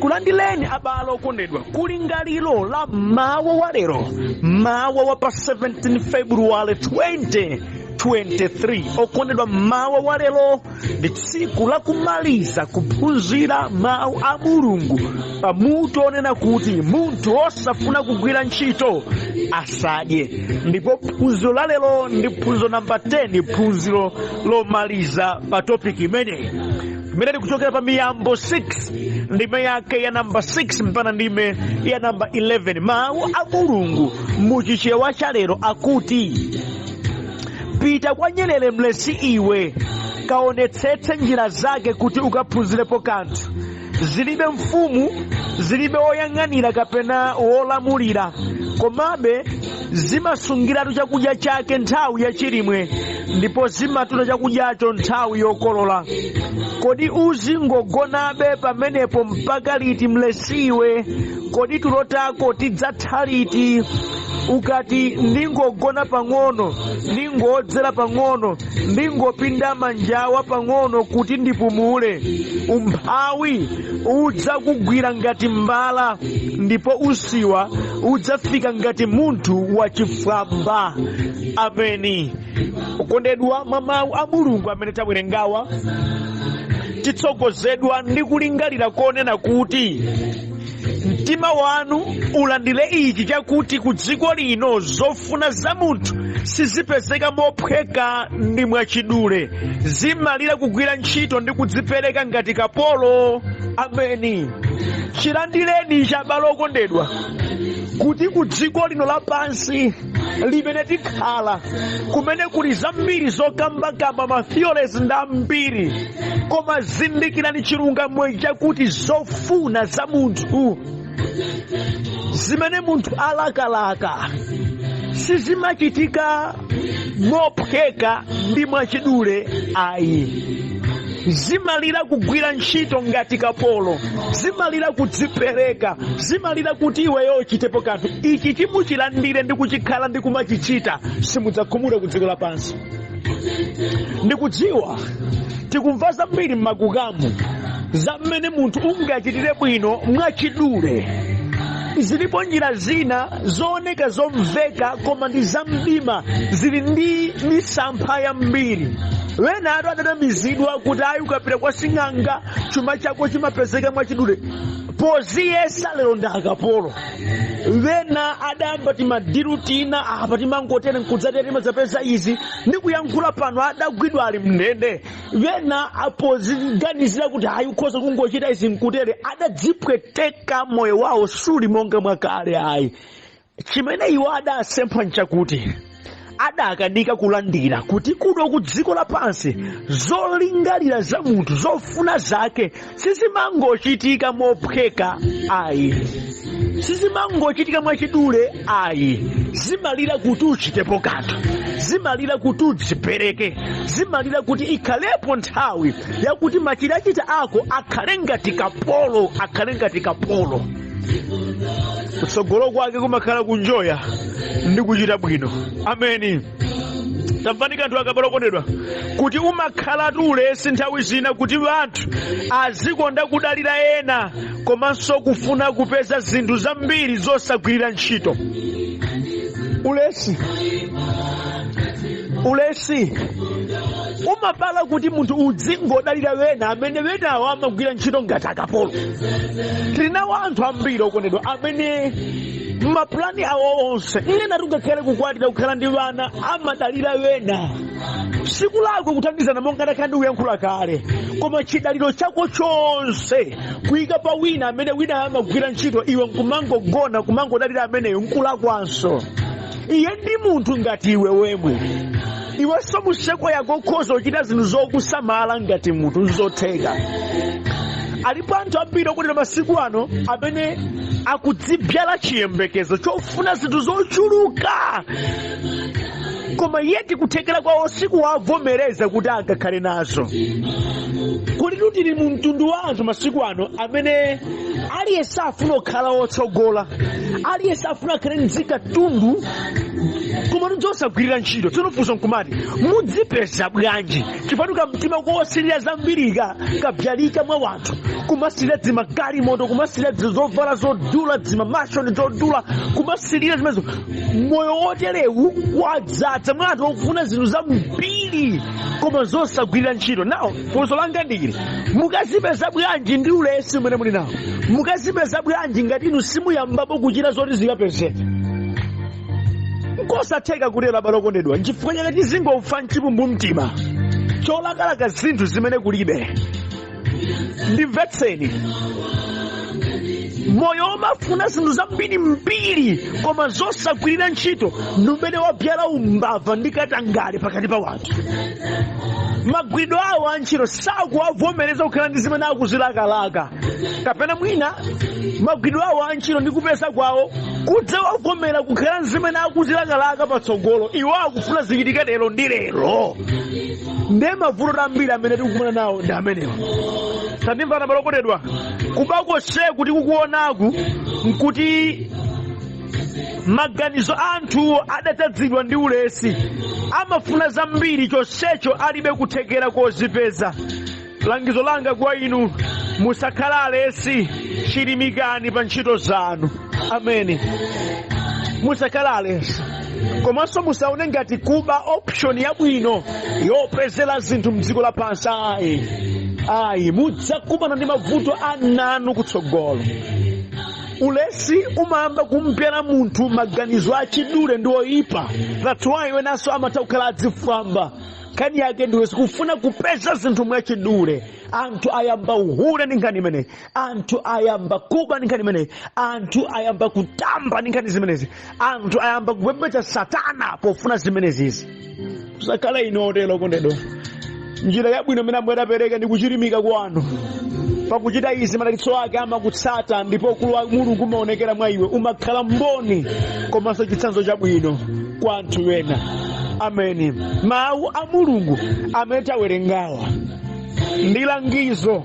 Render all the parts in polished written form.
tikulandileni abale okondedwa kulingaliro la mawa wa lero, mawa wa pa 17 February 2023. okondedwa mawa wa lero ndi tsiku la kumaliza kuphunzira mawu a Mulungu pamutu onena kuti munthu osafuna kugwira ntchito asadye. ndipo phunziro la lero ndi phunziro namba 10, phunziro lomaliza pa topic imeneyi imene tikuchokera pa Miyambo 6 ndime yake ya namba 6 mpaka ndime ya namba 11. mawu a Mulungu muchichewa cha lero akuti, pita kwa nyerere mlesi iwe, kaonetsetse njira zake kuti ukaphunzirepo kanthu. zilibe mfumu, zilibe woyang'anira kapena wolamulira, komabe zimasungiratu chakudya chake nthawi yachilimwe, ndipo zimatula chakudyacho nthawi yokolola. kodi uzingogonabe pamenepo mpaka liti mlesiwe? kodi tulo tako tidzatha liti? ukati ndingogona pang'ono, ndingodzera pang'ono, ndingopinda manjawa pang'ono kuti ndipumule, umphawi udzakugwira ngati mbala, ndipo usiwa udzafika ngati munthu wachifwamba. Ameni. okondedwa mwa mawu a Mulungu amene tawerengawa, titsogozedwa ndi kulingalira konena kuti mtima wanu ulandire ichi chakuti ku dziko lino zofuna za munthu sizipezeka mophweka ndi mwachidule, zimalira kugwira ntchito ndi kudzipereka ngati kapolo. Ameni. chilandireni chabale okondedwa kuti ku dziko lino lapansi limene tikhala, kumene kuli zambiri zokambakamba, matheories ndi ambiri, koma zindikirani chilungamo chakuti zofuna za munthu zimene munthu alakalaka sizimachitika mophweka ndi mwachidule ayi. zimalira kugwira ntchito ngati kapolo, zimalira kudzipereka, zimalira kuti iweyo uchitepo kanthu. ichi chimuchilandire ndi kuchikhala ndi kumachichita, simudzakhumula ku dziko lapansi. ndikudziwa tikumva zambiri m'makukamu za mmene munthu ungachitire bwino mwachidule. zilipo njira zina zooneka zomveka koma ndi zamdima, zili ndi misampha yambiri. wena atu adanamizidwa kuti ayi ukapita kwa sing'anga chuma chako chimapezeka mwachidule. poziyesa lero ndi akapolo. wena adamba timadiru tina apa timangotene nkudzatera timadzapeza izi ndi kuyankhula pano adagwidwa ali mndende. wena apoziganizira kuti ayi ukhoza kungochita izi nkutere, adadzipweteka moyo wawo suli monga mwakale ayi. chimene iwo adasempha nchakuti adakanika kulandira kuti kuno ku dziko lapansi zolingalira za munthu, zofuna zake sizimangochitika mophweka ayi, sizimangochitika mwachidule ayi. zimalira kuti uchitepo kanthu, zimalira kuti udzipereke, zimalira kuti ikhalepo nthawi yakuti machitachita ako akhale ngati kapolo, akhale ngati kapolo. kutsogolo kwake kumakhala kunjoya ndi kuchita bwino. Ameni. tamvani kanthu akapolo okondedwa kuti umakhala tulesi nthawi zina kuti anthu azikonda kudalira ena komanso kufuna kupeza zinthu zambiri zosagwirira ntchito. ulesi umabala kuti munthu udzingodalira wena amene wenawo amagwira ntchito ngati akapolo. tilinawo anthu ambiri okondedwa amene mapulani awo onse ena tungakhale kukwatira kukhala ndi wana amadalira wena. siku lako kuthandizana monga ndakhandi uyankhula kale, koma chidaliro chako chonse kuyika pa wina amene wina amagwira ntchito, iwe nkumangogona kumangodalira ameneyo nkulakwanso. iye ndi munthu ngati iwe wemwe. iwenso museko yako khoza uchita zinthu zokusamala ngati munthu zotheka. alipo anthu ambiri okondedwa masiku ano amene akudzibyala chiyembekezo chofuna zinthu zochuluka, koma iye tikuthekera kwawo sikuwavomereza kuti angakhale nazo. kuti tili mu mtundu wa anthu masiku ano amene aliyense afuna okhala wotsogola, aliyense afuna akhale mzikatundu koma tidzosagwirira ntchito. Tinofunsa nkumati mudzipeza bwanji chifukwa mtima kuwosirira zambirika kabzalika mwa wanthu, kumasirira dzimagalimoto, kumasirira zovala zodula, dzimamashoni zodula, kumasirira zimenezo. Moyo woterewu wadzadza mwa anthu okufuna zinthu zambiri koma zosagwirira ntchito. Nawo funso langa ndili, mukazipeza bwanji ndi ulesi umene muli nawo? Mukazipeza bwanji ngati inu simuyambapo kuchita zoti zikapezeka? Nkosatheka kutero abale okondedwa, nchifukwa chake tizingofa mchipumbu mtima cholakalaka zinthu zimene kulibe. Ndimvetseni, moyo umafuna zinthu zambiri mbiri koma zosagwirira ntchito numene wabyala umbava ndi katangale pakati pa wanthu. Magwiridwe awo antchito sakuwavomereza kukhala ndi zimene akuzilakalaka, kapena mwina magwiridwe awo antchito ndi kupeza kwawo kudzawavomera kukhala zimene akuzilakalaka patsogolo. Iwo akufuna zichitika lero ndi lero. Ndiye mavuto ambiri amene tikukumana nawo ndi amenewa. Tandimvana abale okondedwa, kubakose kuti kukuonaku nkuti maganizo anthu adatadzidwa ndi ulesi, amafuna zambiri chonsecho alibe kuthekera kozipeza. Langizo langa kwa inu, musakhala alesi, chilimikani pa ntchito zanu. Ameni. Musakhala alesi, komanso musaone ngati kuba option yabwino yopezera zinthu mdziko lapansi. Ayi, mudzakumana ndi mavuto ananu kutsogolo. Ulesi umayamba kumpyana munthu maganizo achidule ndi oyipa. That's why wenanso amatha kukhala adzifwamba. Kani yake ndiwe sikufuna kupeza zinthu mwachidule. Anthu ayamba uhule ndi nkhani imeneyi, anthu ayamba kuba ndi nkhani imeneyi, anthu ayamba kutamba ndi nkhani zimenezi, anthu ayamba kupembedza Satana pofuna zimenezizi. Musakhala ino otero okondedwa. Njira yabwino imene Ambuye adapereka ndi kuchilimika kwanu pakuchita izi. Madalitso ake amakutsata ndipo ukulu wa Mulungu umaonekera mwa iwe, umakhala mboni komanso chitsanzo chabwino kwa anthu ena. Ameni. Mawu a Mulungu amene tawerengawa ndi langizo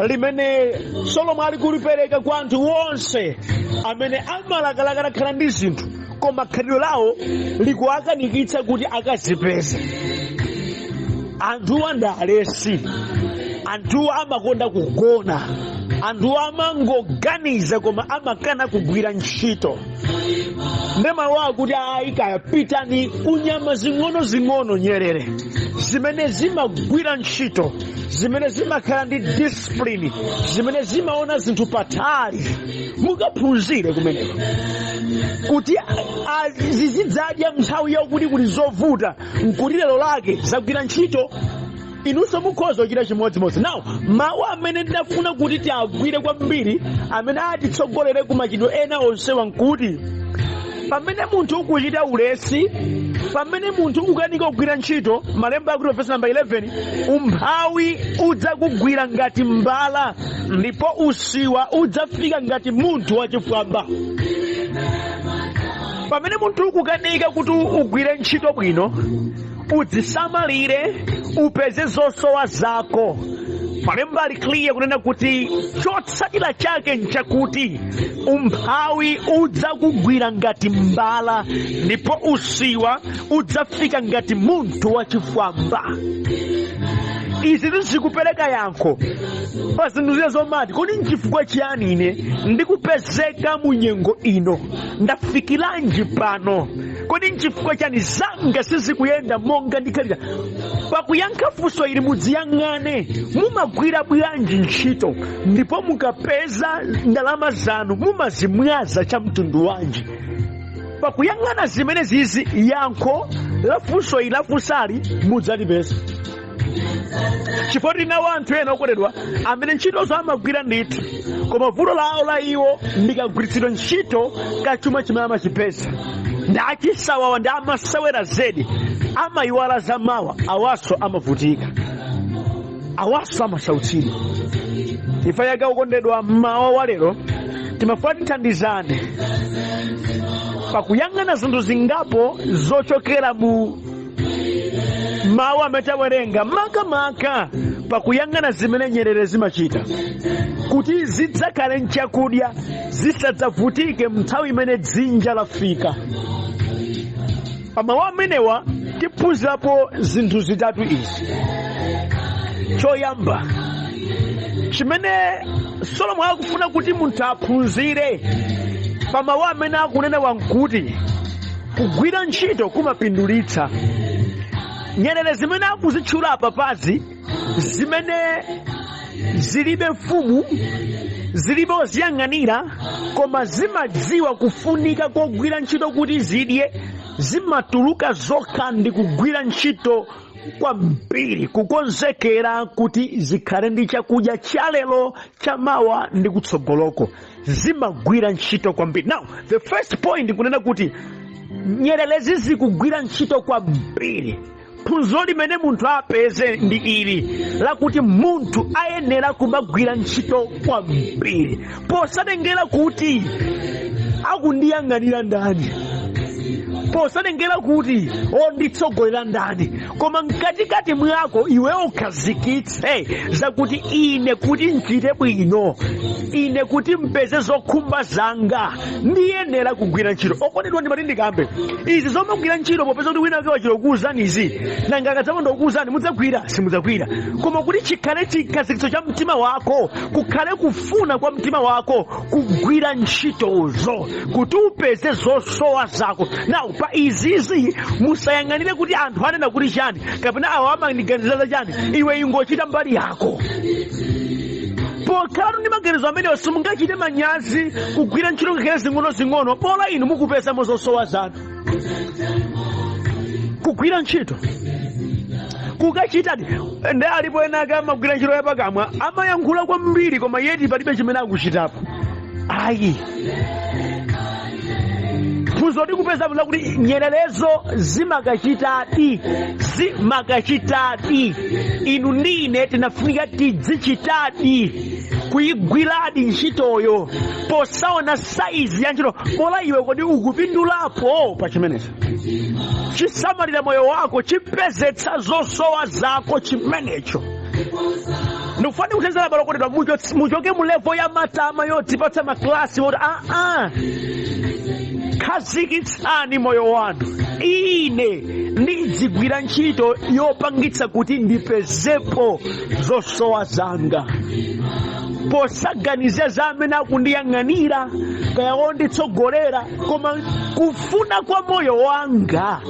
limene Solomoni ali kulipereka kwa anthu onse amene amalakalaka khala ndi zinthu koma khalidwe lawo likuwakanikitsa kuti akazipeze. Anthu ndi alesi, anthu amakonda kugona, anthu amangoganiza koma amakana kugwira ntchito. Ndemawu akuti kaya pitani kunyama zing'ono nyerere zimene zimagwira ntchito, zimene zimakhala ndi discipline, zimene zimaona zinthu patali. Mukaphunzire kumeneko kuti zizidzadya nthawi yakuti kuli zovuta nkuti lero lake zagwira ntchito. Inunso mukhoza kuchita chimodzimodzi. Nawo mawu amene ndinafuna kuti tiagwire kwambiri, amene atitsogolere ku machitidwe ena onsewa nkuti pamene munthu ukuchita ulesi, pamene munthu ukukanika kugwira ntchito, Malemba akuti verse number 11, umphawi udzakugwira ngati mbala ndipo usiwa udzafika ngati munthu wachifwamba. Pamene munthu ukukanika kuti ugwire ntchito bwino, udzisamalire, upeze zosowa zako. Malemba ali clear kunena kuti chotsatira chake nchakuti umphawi udzakugwira ngati mbala ndipo usiwa udzafika ngati munthu wachifwamba. Izi zikupereka yankho pa zinthu zina zomati kodi nchifukwa chiyani ine ndikupezeka mu nyengo ino, ndafikiranji pano, kodi nchifukwa chani zanga sizikuyenda monga ndikhalira. Pakuyankha funso ili mudziyang'ane, mumagwira bwanji ntchito ndipo mukapeza ndalama zanu mumazimwaza cha mtundu wanji. Pakuyang'ana zimene zizi yankho la funso ili lafunsali mudzalipeza. Chifukwa nawo anthu ena okondedwa amene ntchitozo amagwira ndithu koma vuto lawo la iwo ndikagwiritsidwa ntchito kachuma chimene amachipeza. Ndachisawawa ndi amasewera zedi, amayiwala za mawa, awaso amavutika, awaso amasautsidwa. Ifa yake okondedwa mmawa wa lero timafuna tithandizane pakuyang'ana zinthu zingapo zochokera mu mawu amene tawerenga, makamaka pakuyang'ana zimene nyerere zimachita kuti zidzakhale nchakudya zisadzavutike mnthawi imene dzinja lafika. Pamawu amenewa tiphunzirapo zinthu zitatu izi. Choyamba, chimene Solomon akufuna kuti munthu aphunzire pamawu amene akunenewa nkuti kugwira ntchito kumapindulitsa. Nyerere zimene akuzitchula apapazi zimene zilibe mfumu, zilibe oziyang'anira, koma zimadziwa kufunika kogwira ntchito kuti zidye, zimatuluka zokha ndi kugwira ntchito kwambiri kukonzekera kuti zikhale ndi chakudya cha lero, cha mawa ndi kutsogoloko. Zimagwira ntchito kwambiri. Now, the first point kunena kuti nyerelezi zikugwira ntchito kwambiri. Phunziro limene munthu apeze ndi ili lakuti munthu ayenera kumagwira ntchito kwambiri, posatengera kuti akundiyang'anira ndani, posatengera kuti onditsogolera ndani, koma mkatikati mwako iwe ukhazikitse zakuti ine kuti nchite bwino, ine kuti mpeze zokhumba zanga, ndiyenera kugwira ntchito. Okondedwa ndimati ndikambe izi zomagwira ntchito popeza kuti wina wake wachikukuwuzani izi nanga akadzapanda kukuwuzani mudzagwira simudzagwira, koma kuti chikhale chikhazikitso cha mtima wako, kukhale kufuna kwa mtima wako kugwira ntchitozo kuti upeze zosowa zako. Now pa izizi musayang'anire kuti anthu anena kuti chani kapena awo amandiganizira chani, iwe ingochita mbali yako. Pokhala ndi maganizo amenewo simungachite manyazi kugwira ntchito ngakhale zing'ono-zing'ono, pola inu mukupezamo zosowa zanu. Kugwira ntchito kukachitadi ndi alipo ena ake amagwira ntchito yapakamwa amayankhula kwambiri koma yeti palibe chimene akuchitapo. Ayi, phunziro tikupeza kuti nyererezo zimakachitadi, zimakachitadi. Inu ndi ine tinafunika tidzichitadi kuyigwiradi ntchitoyo posaona saizi ya ntchito, pola iwe kodi ukupindulapo pa chimenecho. Chisamalira moyo wako, chipezetsa zosowa zako chimenecho. Ndikufani kutenzera balo kodedwa muchoke mu level ya matama yotipatsa maklasi woti khazikitsani moyo wanu. Ine ndidzigwira ntchito yopangitsa kuti ndipezepo zosowa zanga, posaganiza za amene akundiyang'anira kaya onditsogolera, koma kufuna kwa moyo wanga,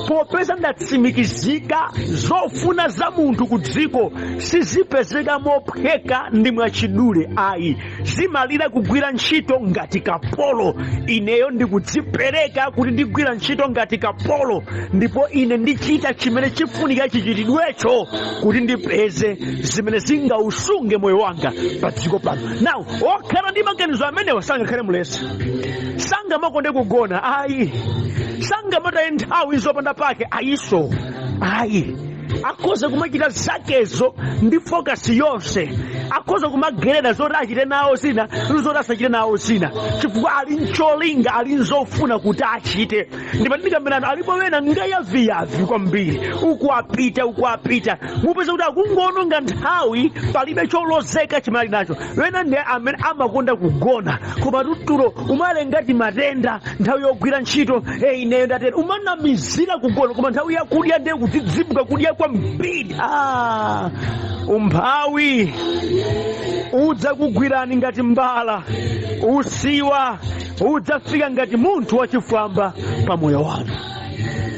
popeza ndatsimikizika zofuna za munthu ku dziko sizipezeka mophweka ndi mwachidule. Ayi, zimalira kugwira ntchito ngati kapolo. Ineyo ndikudzipereka kuti ndigwira ntchito ngati kapolo, ndipo ine ndichita chimene chifunika chichitidwecho kuti ndipeze zimene zingausunge moyo wanga pa dziko pano. Now, okhala ndi maganizo amenewa sangakhale mulesi, sangamakonde kugona. Ayi, sangamataye nthawi zopanda pake. Ayiso, ayi, akhoza kumachita zakezo ndi focus yonse, akhoza kumagerera zoti achite nawo zina zoti asachite nawo zina, chifukwa ali ncholinga, ali nzofuna kuti achite. Ndipo ndikambirana alipo wena ngayaviyavi kwambiri, ukuapita mupeza kuti akungononga nthawi, palibe cholozeka chimene ali nacho. Wena ndi amene amakonda kugona, koma tutulo umalengati matenda nthawi yogwira ntchito. Ineyo ndatera umanamizira kugona, koma nthawi yakudya ndiye kudzidzimuka kudya kwambiri. Umphawi udza kugwirani ngati mbala, usiwa udzafika ngati munthu wachifwamba pa moyo wanu,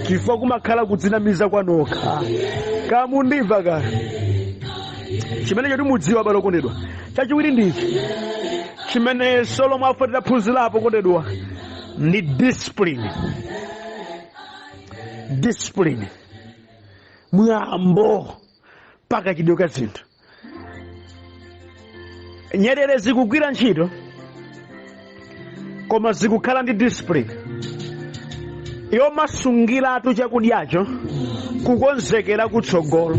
chifukwa kumakhala kudzinamiza kwanokha. Kamundimva kale chimenecho timudziwa balo kondedwa. Chachiwiri ndichi chimene Solomon afuatira phunzirapo kondedwa, ndi discipline. Discipline, mwambo paka chidyo ka zinthu. Nyerere zikugwira ntchito koma zikukhala ndi discipline yomasungiratu chakudyacho kukonzekera kutsogolo,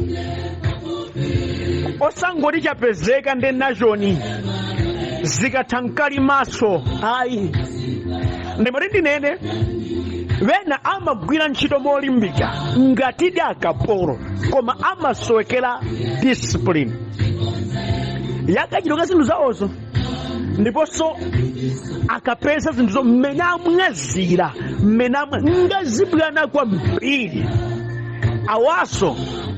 osangoti chapezeka ndi nachoni zikatha mkali maso. Ayi, ndimati ndinene wena amagwira ntchito molimbika ngati akapolo koma amasowekera discipline yakachitoka zinthu zawozo ndiponso akapeza zinthuzo mmene amwazira mmene ngazibwana kwambiri awaso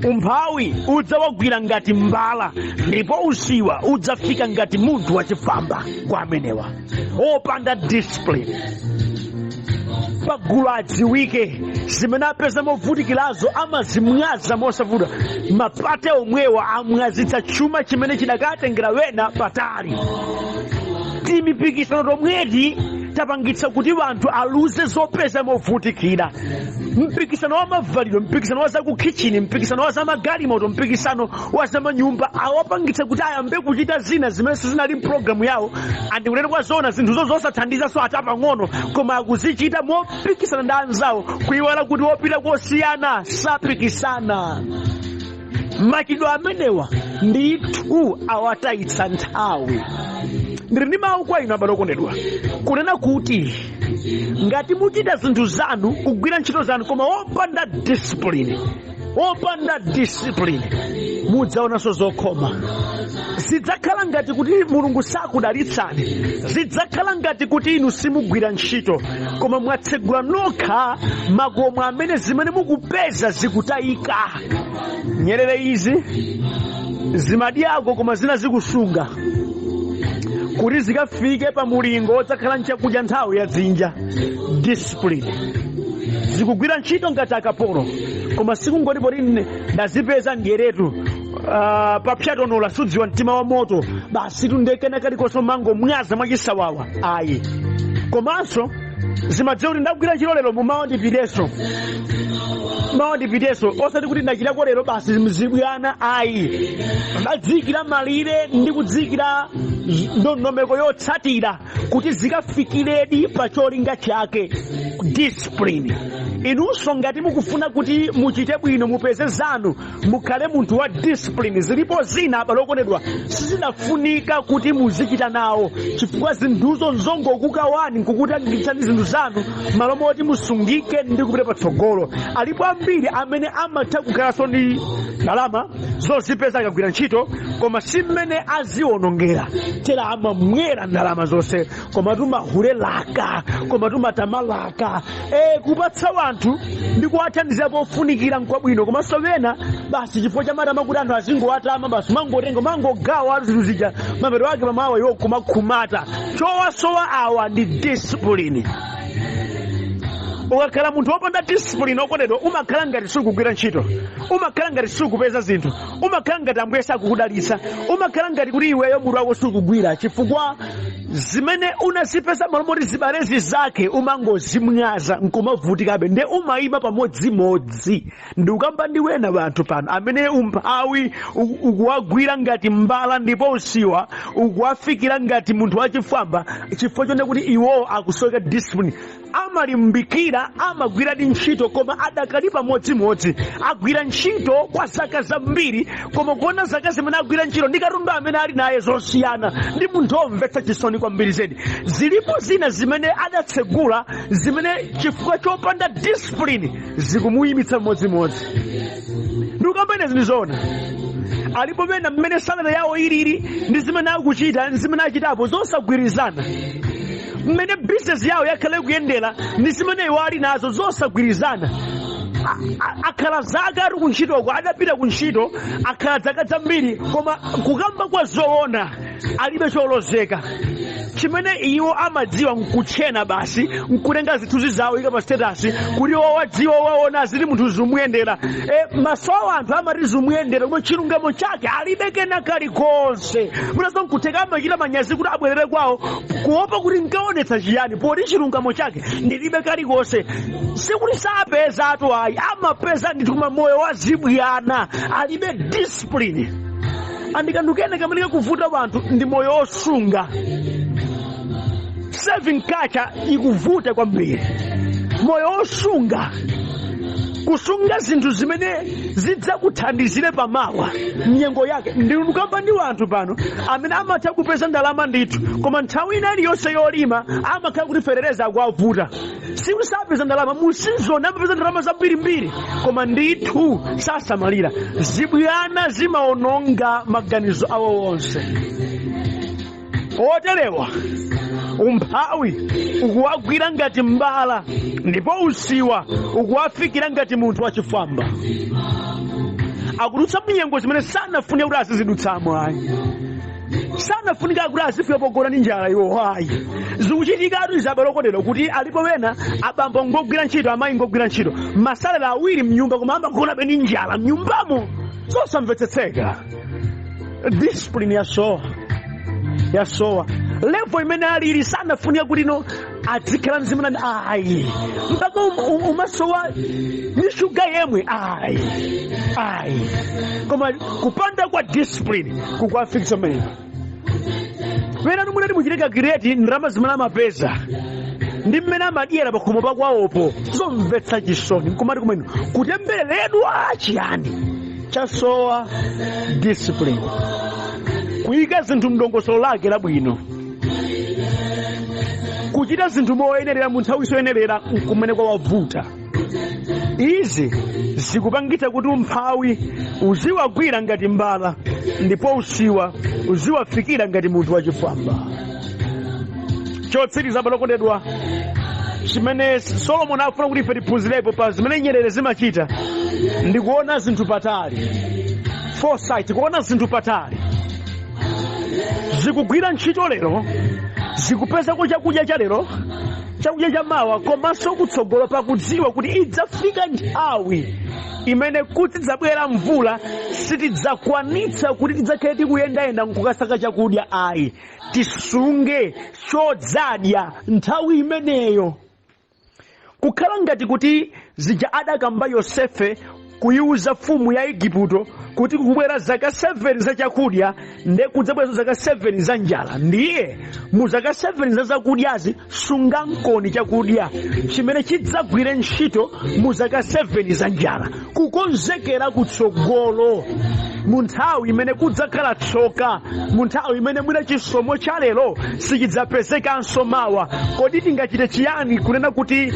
umphawi udzawagwira ngati mbala ndipo usiwa udzafika ngati munthu wachifamba kwa amenewa opanda discipline. Pagulu adziwike zimene apeza movutikirazo amazimwaza mosavuta mapate omwewa amwazitsa chuma chimene chidakatengera wena patali. Timipikisano tomweti tapangitsa kuti wanthu aluze zopeza movutikira. Mpikisano wa mavalidwe, mpikisano wa zakukhichini, mpikisano wa zamagalimoto, mpikisano wa zamanyumba awapangitsa kuti ayambe kuchita zina zimene sizinali mpulogalamu yawo. Andikunena kwa zona zinthuzo zosathandiza so atapang'ono koma akuzichita mopikisana ndi anzawo kuyiwala kuti wopita kosiyana sapikisana. Machitidwe amenewa ndithu awatayitsa nthawi. Ndiri ndi mawu kwa inu abale okondedwa kunena kuti ngati muchita zinthu zanu kugwira ntchito zanu koma opanda discipline mudzaonanso zokhoma. Zidzakhala ngati kuti Mulungu sakudalitsani, zidzakhala ngati kuti inu simugwira ntchito koma mwatsegula nokha makomo amene zimene mukupeza zikutayika. Nyerere izi zimadyako koma zina zikusunga kuti zikafike pa mulingo odzakhala nchakudya nthawi ya dzinja. Discipline zikugwira ntchito ngati akapolo koma sikungoti poti ndazipeza ndiyeretu pa pyatonola sudziwa mtima wa moto basi tundekena kalikonso mango mwaza mwachisawawa ayi. Komanso zimadziwa kuti ndagwira ntchito lero mumawa ndipiteso osati kuti ndachitako lero basi mzibwana ayi. Ndadzikira malire ndi kudzikira ndondomeko yotsatira kuti zikafikiredi pa cholinga chake. Discipline. Inunso ngati mukufuna kuti muchite bwino mupeze zanu mukhale munthu wa discipline. Zilipo zina abale okondedwa sizinafunika kuti muzichita nawo chifukwa zinthuzo nzongokukawani nkukutangitsani zinthu zanu malo moti musungike ndi kupita patsogolo. Alipo ambiri amene amatha kukhalanso ndi ndalama zozipeza akagwira ntchito koma si mmene aziwonongera tera amamwera ndalama zonse koma tumahulelaka koma tumatamalaka kupatsa wanthu ndi kuwathandizira pofunikira nkwabwino komanso wena basi chifukwa cha matama kuti anthu azingowatama basi mangotenga mangogawa zinthu zija mapeto ake mamawa iwo kumakhumata. Chowasowa awa ndi discipline. Ukakhala munthu wopanda discipline okondedwa umakhala ngati sukugwira ntchito, umakhala ngati sukupeza zinthu, umakhala ngati Ambuye sakukudalitsa, umakhala ngati kuti iweyo mutu wako sukugwira chifukwa zimene unazipeza malo moti zibalezi zake umangozimwaza nkumavutikabe nde umayima pamodzimodzi. Ndi ukamba ndi wena wanthu pano amene umphawi ukuwagwira ngati mbala ndipo usiwa ukuwafikira ngati munthu wachifwamba chifukwa chonde kuti iwo akusoweka discipline. Amalimbikira amagwira di ntchito koma adakali pamodzimodzi. Agwira ntchito kwa zaka zambiri koma kuona zaka zimene agwira ntchito ndi katundu amene ali naye zosiyana ndi munthu omvetsa chisoni kwambiri zedi. Zilipo zina zimene adatsegula zimene chifukwa chopanda discipline zikumuyimitsa mmodzimodzi. Ndikukamba ine zinizoona alipo pena mmene salary yawo ilili ndi zimene akuchita ndi zimene achitapo zosagwirizana. Mmene business yawo yakhala kuyendera ndi zimene iwo ali nazo zosagwirizana. Akhala zaka ari kuntchitoko adapita kuntchito akhala zaka zambiri koma kukamba kwa zoona alibe cholozeka. Chimene iwo amadziwa nkutchena basi nkutenga zithunzi zawo ika pa status kuti wadziwa waona zili munthu zimuyendera. Maso a anthu amati zimuyendera koma chilungamo chake alibe kena kalikonse. Munazo nkutheka amachita manyazi kuti abwerere kwawo kuopa kuti nkaonetsa chiyani poti chilungamo chake ndilibe kalikonse. Sikuti sapeza atu ayi amapeza ndithu koma moyo wazibwana alibe discipline. Andikandukene kamanika kuvuta wanthu ndi moyo osunga. Saving culture ikuvuta kwambiri. Moyo osunga kusunga zinthu zimene zidzakuthandizire pamawa nyengo yake. Ndikamba ndi anthu pano amene amatha kupeza ndalama ndithu, koma nthawi ina iliyonse yolima amakhala kuti ferereza akuwavuta. Sikusapeza ndalama musizona, amapeza ndalama zambirimbiri, koma ndithu sasamalira. Zibwana zimaononga maganizo awo onse. Oterewa umphawi ukuwagwira ngati mbala, ndipo usiwa ukuwafikira ngati munthu wachifwamba. Akudutsa munyengo zimene sanafune kuti azizidutsamo. Ayi, sanafunika kuti azifika pogona ndi njala iwo. Ayi, zikuchitikatu izabalokodera kuti alipo wena abambo ngogwira ntchito, amayi ngogwira ntchito, masalera awiri mnyumba, koma amagona be ndi njala mnyumbamo. Zosamvetsetseka. Discipline yasowa level imene alili sanafunika kuti no adzikhala mzimana. Ayi, mpaka umasowa ni shuga yemwe. Ayi, koma kupanda kwa discipline kukuafikisa mene. Wena numuna ndi muchiteka gireti ndalama zimene amapeza ndi mmene amadyera pakhomo pakwawopo. Zomvetsa chisoni nkumati kumene kutembereredwa chiyani. Chasowa discipline, kuyika zinthu mdongosolo lake labwino, kuchita zinthu moyenerera mu nthawi yoyenerera nkumene kwawavuta. Izi zikupangitsa kuti umphawi uziwagwira ngati mbala, ndipo usiwa uziwafikira ngati munthu wachifwamba. Chotsiriza balokondedwa chimene Solomon afuna kuti ife tiphunzirepo pa zimene nyerere zimachita ndi kuona zinthu patali. Foresight, kuona zinthu patali. Zikugwira ntchito lero, zikupezako chakudya cha lero, chakudya cha mawa, komanso kutsogolo pakudziwa kuti idzafika nthawi imene kuti idzabwera mvula sitidzakwanitsa kuti tidzakhale tikuyendayenda nkukasaka chakudya. Ayi, tisunge chodzadya nthawi imeneyo. Kukhala ngati kuti zija adakamba Yosefe kuyiuza mfumu ya Igupto kuti kubwera zaka 7 za chakudya nde kudzabwera zaka 7 za njala. Ndiye mu zaka 7 za zakudyazi sunga nkoni chakudya chimene chidzagwire ntchito mu zaka 7 za njala, kukonzekera kutsogolo mu nthawi imene kudzakhala tsoka, mu nthawi imene mwina chisomo cha lero sichidzapezekanso mawa. Kodi tingachite chiyani kunena kuti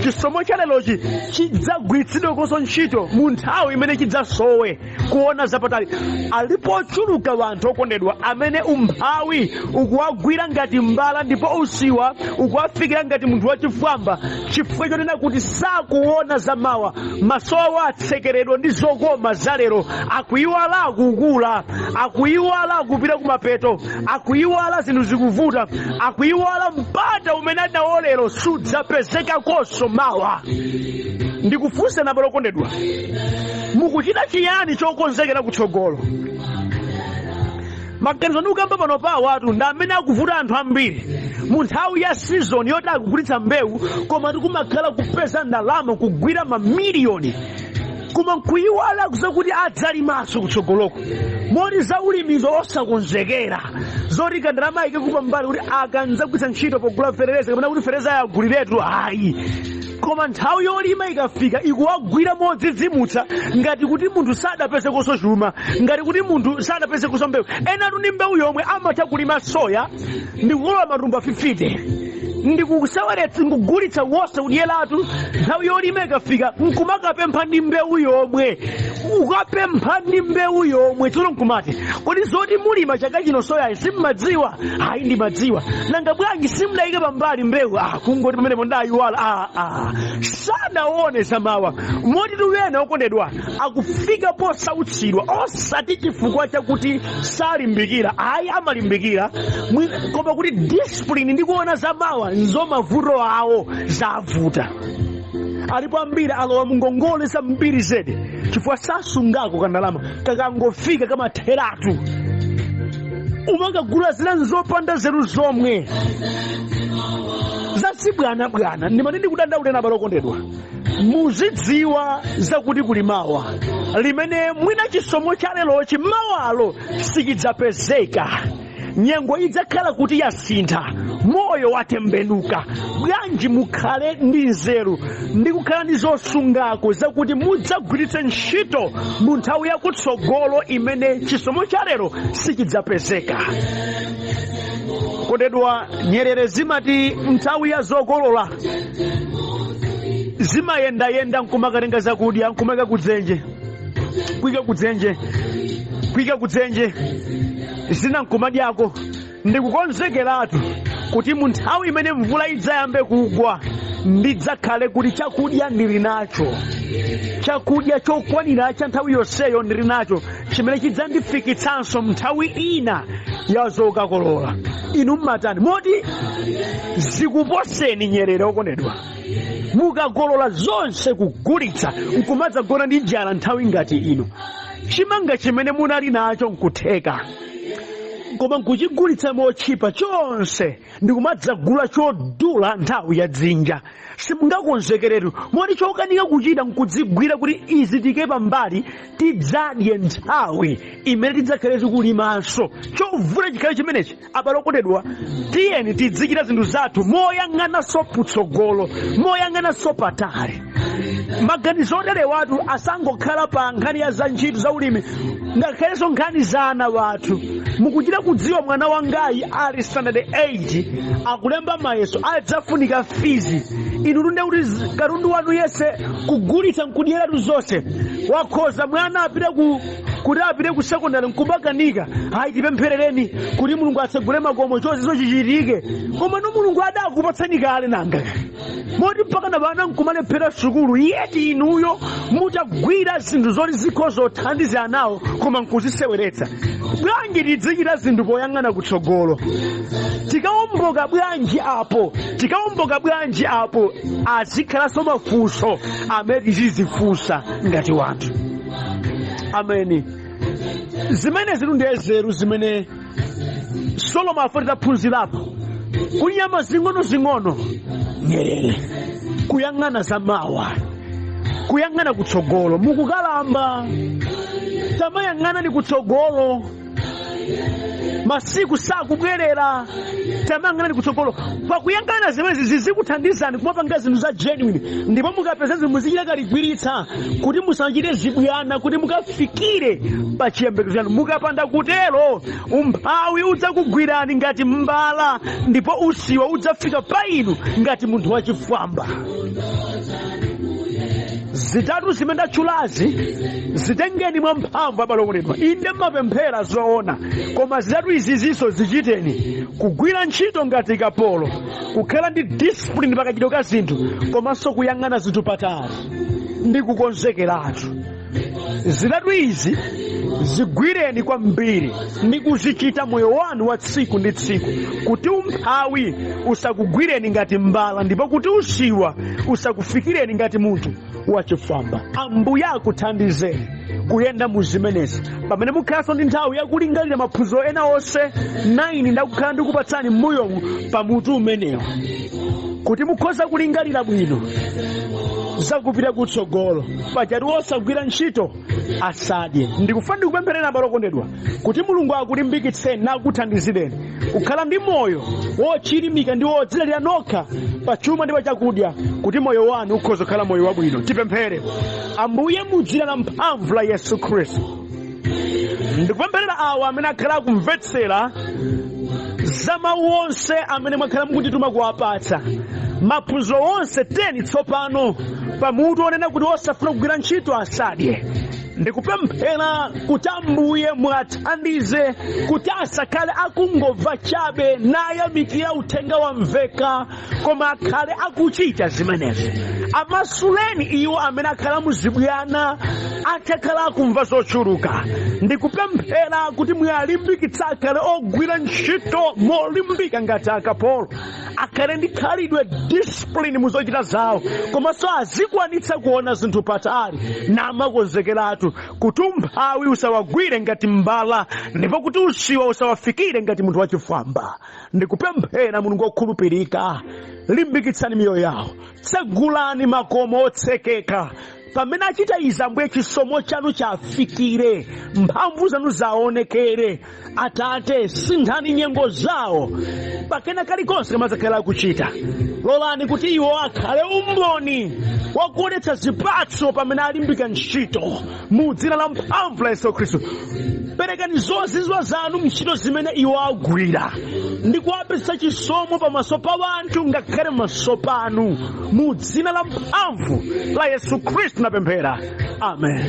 chisomo cha lerochi chidzagwiritsidwekonso ntchito mu nthawi imene chidzasowe? Kuona zapatali. Alipo ochuluka wanthu okondedwa amene umphawi ukuwagwira ngati mbala, ndipo usiwa ukuwafikira ngati munthu wachifwamba, chifukwa chonena kuti sakuona zamawa. Maso awo atsekeredwa ndi zokoma za lero. Akuyiwala akukula, akuyiwala akupita kumapeto, akuyiwala zinthu zikuvuta, akuyiwala mpata umene adawo lero sudzapezeka konso mawa. Ndikufunsa nabalo okondedwa, mukuchita chiyani chokonzekera kutsogolo? Maganizo ndikukamba pano pa watu ndi amene akuvuta anthu ambiri mu nthawi ya season yoti akugulitsa mbewu, koma tikumakhala kupeza ndalama kugwira mamiliyoni, koma nkuyiwala kuti adzalimaso kutsogoloko. Moti za ulimizo osakonzekera zoti kandalama ike kupambali kuti akanzagwitsa ntchito pogula ferereza kapena kuti ferereza yaguliretu. Ayi, koma nthawi yolima ikafika ikuwagwira modzidzimutsa ngati kuti munthu sadapezekonso chuma, ngati kuti munthu sadapezekonso mbewu. Enatu ndi mbewu yomwe amatha kulima soya ndi kukolola matumba 50, ndikusaweretsa nkugulitsa wonse udyeratu. Nthawi yolima ikafika nkumakapempha ndi mbewu yomwe, ukapempha ndi mbewu yomwe. Tsono nkumati kodi zoti mulima chaka chino soyayi simmadziwa? Ayi, ndimadziwa. Nanga bwanji simudayike pambali mbewu? Kungoti pamenepo ndayiwala. Sadaone zamawa. Moti tuwena okondedwa akufika posautsidwa, osati chifukwa chakuti salimbikira. Ayi, amalimbikira, koma kuti discipline ndi kuona zamawa nzo mavuto awo zavuta. Alipo ambiri alowa mungongole za mbiri zedi chifukwa sasungako kandalama kakangofika kama theratu. Umakagula zina nzopanda zeru zomwe zasibwana. Ndimanindi kudandaule nabalo okondedwa, muzidziwa zakuti kuli mawa limene mwina chisomo cha lerochi mawalo sichidzapezeka. nyengo idzakhala kuti yasintha, moyo watembenuka. Bwanji mukhale ndi nzeru ndi kukhala ndi zosungako zakuti mudzagwiritse ntchito mu nthawi yakutsogolo imene chisomo cha lero sichidzapezeka. Kondedwa, Nyerere zimati nthawi ya zokolola zimayendayenda nkumakatenga zakudya nkumaka kudzenje, kwika kudzenje zina nkumadyako. Ndikukonzekeratu kuti mu nthawi imene mvula idzayambe kugwa ndidzakhale kuti chakudya ndili nacho, chakudya chokwanira cha nthawi yonseyo ndili nacho, chimene chidzandifikitsanso nthawi ina ya zokakolola. Inu mmatani moti zikuposeni Nyerere okondedwa? Mukakolola zonse kugulitsa nkumadzagona ndi njala nthawi ngati ino. Chimanga chimene munali nacho nkutheka, koma nkuchigulitsa mochipa chonse ndikumadzagula chodula nthawi ya dzinja. Simungakonzekeretu moti chokanika kuchita nkudzigwira kuti izi tike pambali tidzadye nthawi imene tidzakhale tikulimanso. Chovuta chikhale chimenechi. Abale okondedwa, tiyeni tidzichita zinthu zathu moyang'ananso kutsogolo, moyang'ananso patali. Maganizo otere watu asangokhala pa nkhani ya za ntchito za ulimi, ngakhalenso nkhani za ana wathu. Mukuchita kudziwa mwana wangayi ali standard 8 akulemba mayeso adzafunika fizi. Inu tunde kuti katundu wanu yese kugulitsa nkudyeratu zonse. Wakhoza mwana apite ku secondary nkubakanika, hayi tipempherereni kuti Mulungu atsegule makomo chonsezo chichitike. Koma no Mulungu adakupatsani kale nanga moti mpaka na bana nkumalephera sukulu, yeti inuyo mutagwira zinthu zoti zikhoza kuthandiza anawo koma nkuziseweretsa. Bwanji tidzichita zinthu poyang'ana kutsogolo. Tikaomboka bwanji apo azikhalanso mafunso amene tizizifunsa ngati wanthu. Ameni. Zimene zitu ndi nzeru zimene Solomoni afonera phunzirapo. Kunyama zing'ono Nyerere, kuyang'ana zamawa, kuyang'ana kutsogolo. Mukukalamba tamayang'ana ni kutsogolo, masiku sakubwerera, tamayang'ana ni kutsogolo. Pakuyang'ana zimene zizikuthandizani kumapanga zinthu za genuine, ndipo mukapeza zinthu muzichita kaligwiritsa kuti musachite zibuyana, kuti mukafikire pa chiyembekezo chanu. Mukapanda kutero umphawi udzakugwirani ngati mbala, ndipo usiwa udzafika pa inu ngati munthu wachifwamba. Zitatu zimene ndatchulazi zitengeni mwa mphamvu abale okondedwa. Inde mapemphera zoona, koma zitatu izizinso zichiteni. Kugwira ntchito ngati kapolo, kukhala ndi discipline pakachito ka zinthu, komanso kuyang'ana zinthu patali ndi kukonzekeratu. Zitatu izi zigwireni kwambiri ndi kuzichita moyo wanu wa tsiku ndi tsiku, kuti umphawi usakugwireni ngati mbala, ndipo kuti usiwa usakufikireni ngati munthu wachifwamba. Ambuye akuthandizeni kuyenda mu zimenezi. Pamene mukhalanso ndi nthawi yakulingalira maphunziro ena onse 9 ndakukhala ndikupatsani m'mbuyomu pamutu umenewo, kuti mukhoza kulingalira bwino zakupita kutsogolo. Pajatu osagwira ntchito asadye. Ndikufuna ndikupempherera abale okondedwa kuti Mulungu akulimbikitseni nakuthandizireni kukhala ndi moyo wochilimika ndi wodzilalira nokha pa chuma ndi pa chakudya, kuti moyo wanu ukhoza kukhala moyo wabwino. Tipemphere. Ambuye mudzina la mphamvu la Yesu Khristu, ndikupempherera awa amene akhala akumvetsera za mawu onse amene mwakhala mukundituma kuwapatsa. Maphunziro onse 10 tsopano pamutu onena kuti osafuna kugwira ntchito asadye. Ndikupemphera kuti Ambuye mwathandize kuti asakhale akungomva chabe nayamikira uthenga wamveka, koma akhale akuchita zimenezo. Amasuleni iwo amene akhala muzibuyana, atakhala akumva zochuluka. Ndikupemphera kuti mwalimbikitsa akhale ogwira ntchito molimbika ngati akapolo, akhale ndi khalidwe discipline muzochita zawo, komanso azikwanitsa kuona zinthu patali namakonzekeratu, kuti umphawi usawagwire ngati mbala, ndipo kuti usiwa usawafikire ngati munthu wachifwamba. Ndikupemphera Mulungu wokhulupirika, limbikitsani miyoyo yawo, tsegulani makomo otsekeka pamene achita izi Ambuye chisomo chanu chafikire, mphamvu zanu zaonekere. Atate, sinthani nyengo zawo pakena kalikonse kamazakhala kuchita. Lolani kuti iwo akhale umboni wakuonetsa zipatso pamene alimbika ntchito mu dzina la mphamvu la Yesu Khristu. Perekani zozizwa zanu ntchito zimene iwo agwira ndi kuwapatsa chisomo pamaso pa wanthu ngakhale pamaso panu, mu dzina la mphamvu la Yesu Khristu napemphera. Amen.